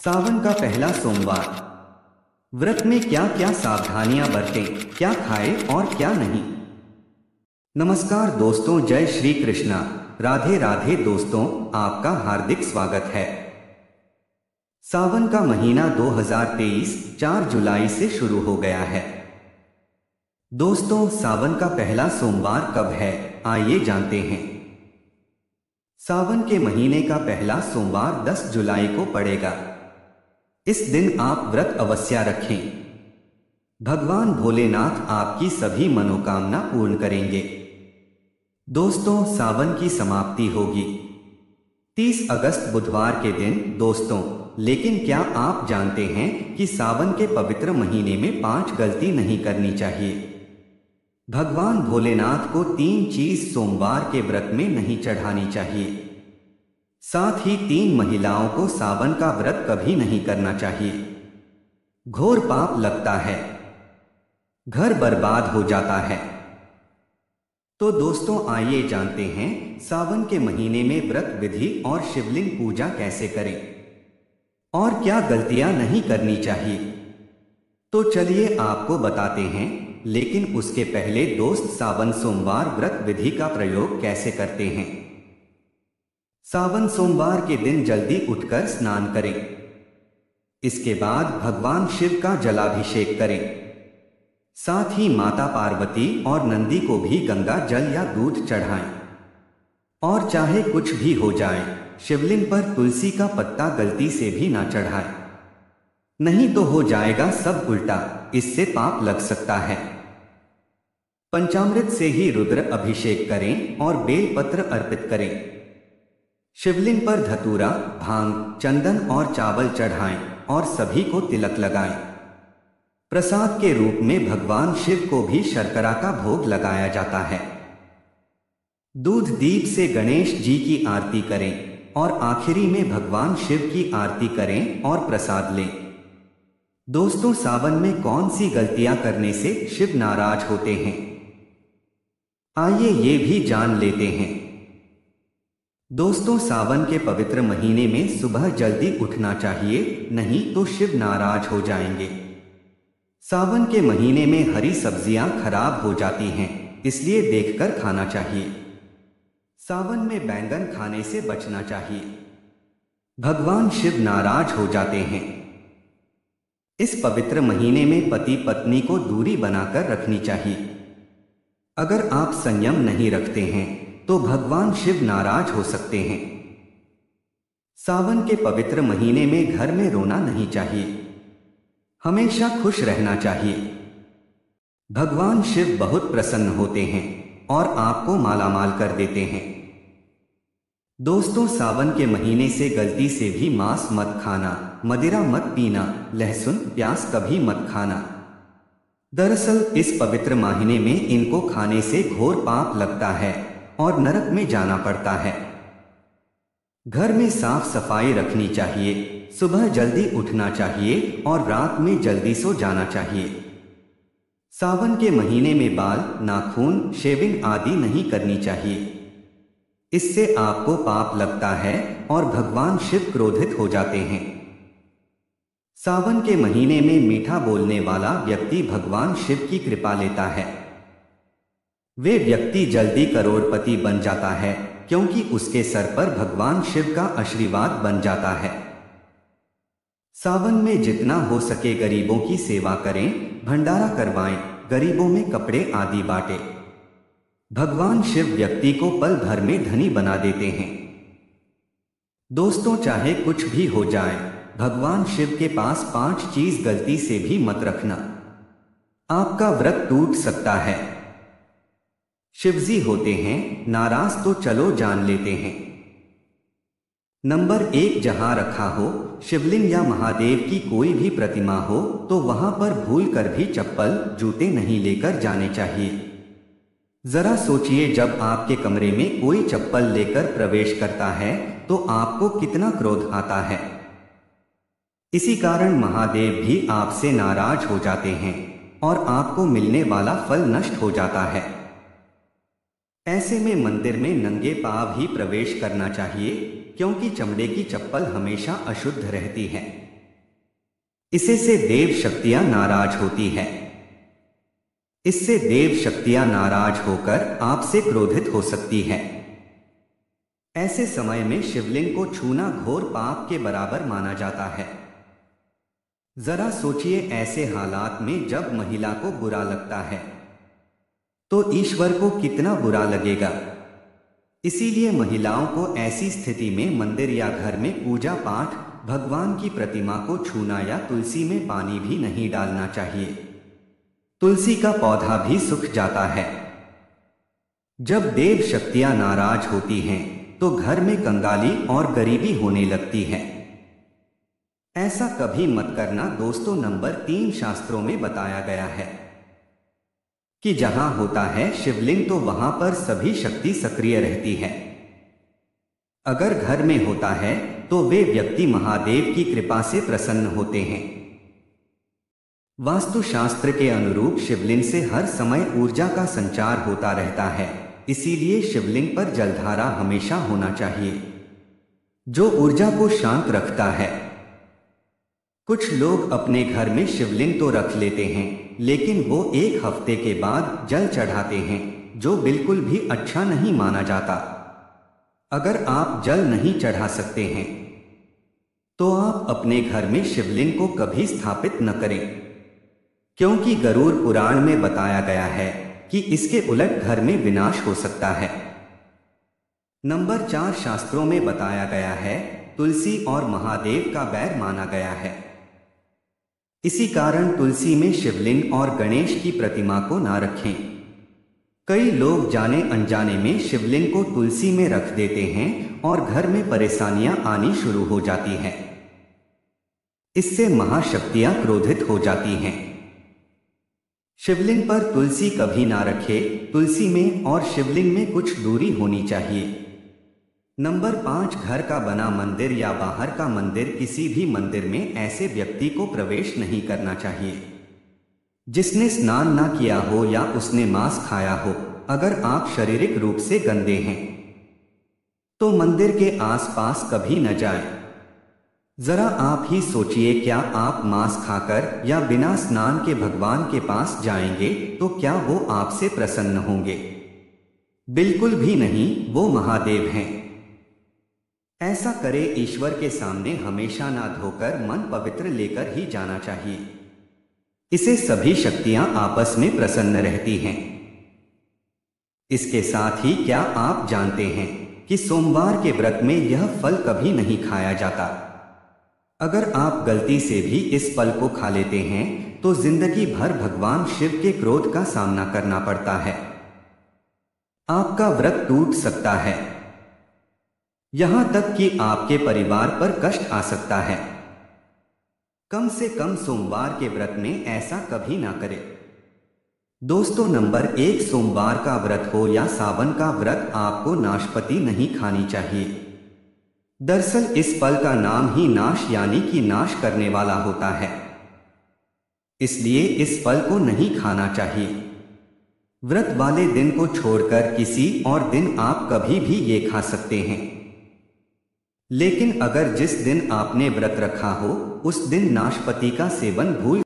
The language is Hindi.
सावन का पहला सोमवार। व्रत में क्या क्या सावधानियां बरतें, क्या खाएं और क्या नहीं। नमस्कार दोस्तों, जय श्री कृष्णा, राधे राधे। दोस्तों, आपका हार्दिक स्वागत है। सावन का महीना 2023 4 जुलाई से शुरू हो गया है। दोस्तों, सावन का पहला सोमवार कब है, आइए जानते हैं। सावन के महीने का पहला सोमवार 10 जुलाई को पड़ेगा। इस दिन आप व्रत अवश्य रखें। भगवान भोलेनाथ आपकी सभी मनोकामना पूर्ण करेंगे। दोस्तों, सावन की समाप्ति होगी 30 अगस्त बुधवार के दिन। दोस्तों, लेकिन क्या आप जानते हैं कि सावन के पवित्र महीने में 5 गलती नहीं करनी चाहिए। भगवान भोलेनाथ को 3 चीज सोमवार के व्रत में नहीं चढ़ानी चाहिए। साथ ही 3 महिलाओं को सावन का व्रत कभी नहीं करना चाहिए। घोर पाप लगता है, घर बर्बाद हो जाता है। तो दोस्तों, आइए जानते हैं सावन के महीने में व्रत विधि और शिवलिंग पूजा कैसे करें और क्या गलतियां नहीं करनी चाहिए। तो चलिए आपको बताते हैं, लेकिन उसके पहले दोस्त, सावन सोमवार व्रत विधि का प्रयोग कैसे करते हैं। सावन सोमवार के दिन जल्दी उठकर स्नान करें। इसके बाद भगवान शिव का जलाभिषेक करें। साथ ही माता पार्वती और नंदी को भी गंगा जल या दूध चढ़ाएं। और चाहे कुछ भी हो जाए, शिवलिंग पर तुलसी का पत्ता गलती से भी ना चढ़ाएं, नहीं तो हो जाएगा सब उल्टा, इससे पाप लग सकता है। पंचामृत से ही रुद्र अभिषेक करें और बेलपत्र अर्पित करें। शिवलिंग पर धतूरा, भांग, चंदन और चावल चढ़ाएं और सभी को तिलक लगाएं। प्रसाद के रूप में भगवान शिव को भी शर्करा का भोग लगाया जाता है। दूध दीप से गणेश जी की आरती करें और आखिरी में भगवान शिव की आरती करें और प्रसाद लें। दोस्तों, सावन में कौन सी गलतियां करने से शिव नाराज होते हैं, आइए ये भी जान लेते हैं। दोस्तों, सावन के पवित्र महीने में सुबह जल्दी उठना चाहिए, नहीं तो शिव नाराज हो जाएंगे। सावन के महीने में हरी सब्जियां खराब हो जाती हैं, इसलिए देखकर खाना चाहिए। सावन में बैंगन खाने से बचना चाहिए, भगवान शिव नाराज हो जाते हैं। इस पवित्र महीने में पति पत्नी को दूरी बनाकर रखनी चाहिए। अगर आप संयम नहीं रखते हैं तो भगवान शिव नाराज हो सकते हैं। सावन के पवित्र महीने में घर में रोना नहीं चाहिए, हमेशा खुश रहना चाहिए। भगवान शिव बहुत प्रसन्न होते हैं और आपको मालामाल कर देते हैं। दोस्तों, सावन के महीने से गलती से भी मांस मत खाना, मदिरा मत पीना, लहसुन प्याज कभी मत खाना। दरअसल इस पवित्र महीने में इनको खाने से घोर पाप लगता है और नरक में जाना पड़ता है। घर में साफ सफाई रखनी चाहिए, सुबह जल्दी उठना चाहिए और रात में जल्दी सो जाना चाहिए। सावन के महीने में बाल, नाखून, शेविंग आदि नहीं करनी चाहिए। इससे आपको पाप लगता है और भगवान शिव क्रोधित हो जाते हैं। सावन के महीने में मीठा बोलने वाला व्यक्ति भगवान शिव की कृपा लेता है। वे व्यक्ति जल्दी करोड़पति बन जाता है, क्योंकि उसके सर पर भगवान शिव का आशीर्वाद बन जाता है। सावन में जितना हो सके गरीबों की सेवा करें, भंडारा करवाएं, गरीबों में कपड़े आदि बांटें। भगवान शिव व्यक्ति को पल भर में धनी बना देते हैं। दोस्तों, चाहे कुछ भी हो जाए, भगवान शिव के पास 5 चीज गलती से भी मत रखना, आपका व्रत टूट सकता है। शिवजी होते हैं नाराज, तो चलो जान लेते हैं। नंबर 1, जहां रखा हो शिवलिंग या महादेव की कोई भी प्रतिमा हो तो वहां पर भूल कर भी चप्पल, जूते नहीं लेकर जाने चाहिए। जरा सोचिए, जब आपके कमरे में कोई चप्पल लेकर प्रवेश करता है तो आपको कितना क्रोध आता है। इसी कारण महादेव भी आपसे नाराज हो जाते हैं और आपको मिलने वाला फल नष्ट हो जाता है। ऐसे में मंदिर में नंगे पांव ही प्रवेश करना चाहिए, क्योंकि चमड़े की चप्पल हमेशा अशुद्ध रहती है। इसे से देव शक्तियां नाराज होती है। इससे देव शक्तियां नाराज होकर आपसे क्रोधित हो सकती है। ऐसे समय में शिवलिंग को छूना घोर पाप के बराबर माना जाता है। जरा सोचिए, ऐसे हालात में जब महिला को बुरा लगता है तो ईश्वर को कितना बुरा लगेगा। इसीलिए महिलाओं को ऐसी स्थिति में मंदिर या घर में पूजा पाठ, भगवान की प्रतिमा को छूना या तुलसी में पानी भी नहीं डालना चाहिए। तुलसी का पौधा भी सूख जाता है। जब देव शक्तियां नाराज होती हैं तो घर में कंगाली और गरीबी होने लगती है। ऐसा कभी मत करना दोस्तों। नंबर 3 शास्त्रों में बताया गया है कि जहां होता है शिवलिंग तो वहां पर सभी शक्ति सक्रिय रहती है। अगर घर में होता है तो वे व्यक्ति महादेव की कृपा से प्रसन्न होते हैं। वास्तुशास्त्र के अनुरूप शिवलिंग से हर समय ऊर्जा का संचार होता रहता है, इसीलिए शिवलिंग पर जलधारा हमेशा होना चाहिए, जो ऊर्जा को शांत रखता है। कुछ लोग अपने घर में शिवलिंग तो रख लेते हैं, लेकिन वो 1 हफ्ते के बाद जल चढ़ाते हैं, जो बिल्कुल भी अच्छा नहीं माना जाता। अगर आप जल नहीं चढ़ा सकते हैं तो आप अपने घर में शिवलिंग को कभी स्थापित न करें, क्योंकि गरुड़ पुराण में बताया गया है कि इसके उलट घर में विनाश हो सकता है। नंबर 4 शास्त्रों में बताया गया है तुलसी और महादेव का बैर माना गया है। इसी कारण तुलसी में शिवलिंग और गणेश की प्रतिमा को ना रखें। कई लोग जाने अनजाने में शिवलिंग को तुलसी में रख देते हैं और घर में परेशानियां आनी शुरू हो जाती हैं। इससे महाशक्तियां क्रोधित हो जाती हैं। शिवलिंग पर तुलसी कभी ना रखें। तुलसी में और शिवलिंग में कुछ दूरी होनी चाहिए। नंबर 5 घर का बना मंदिर या बाहर का मंदिर, किसी भी मंदिर में ऐसे व्यक्ति को प्रवेश नहीं करना चाहिए जिसने स्नान ना किया हो या उसने मांस खाया हो। अगर आप शारीरिक रूप से गंदे हैं तो मंदिर के आसपास कभी न जाएं। जरा आप ही सोचिए, क्या आप मांस खाकर या बिना स्नान के भगवान के पास जाएंगे तो क्या वो आपसे प्रसन्न होंगे? बिल्कुल भी नहीं, वो महादेव हैं। ऐसा करे ईश्वर के सामने हमेशा ना धोकर मन पवित्र लेकर ही जाना चाहिए। इसे सभी शक्तियां आपस में प्रसन्न रहती हैं। इसके साथ ही क्या आप जानते हैं कि सोमवार के व्रत में यह फल कभी नहीं खाया जाता। अगर आप गलती से भी इस फल को खा लेते हैं तो जिंदगी भर भगवान शिव के क्रोध का सामना करना पड़ता है। आपका व्रत टूट सकता है, यहां तक कि आपके परिवार पर कष्ट आ सकता है। कम से कम सोमवार के व्रत में ऐसा कभी ना करें। दोस्तों, नंबर 1 सोमवार का व्रत हो या सावन का व्रत, आपको नाशपाती नहीं खानी चाहिए। दरअसल इस फल का नाम ही नाश यानी कि नाश करने वाला होता है, इसलिए इस फल को नहीं खाना चाहिए। व्रत वाले दिन को छोड़कर किसी और दिन आप कभी भी ये खा सकते हैं। लेकिन अगर जिस दिन आपने व्रत रखा हो उस दिन नाशपाती का सेवन भूल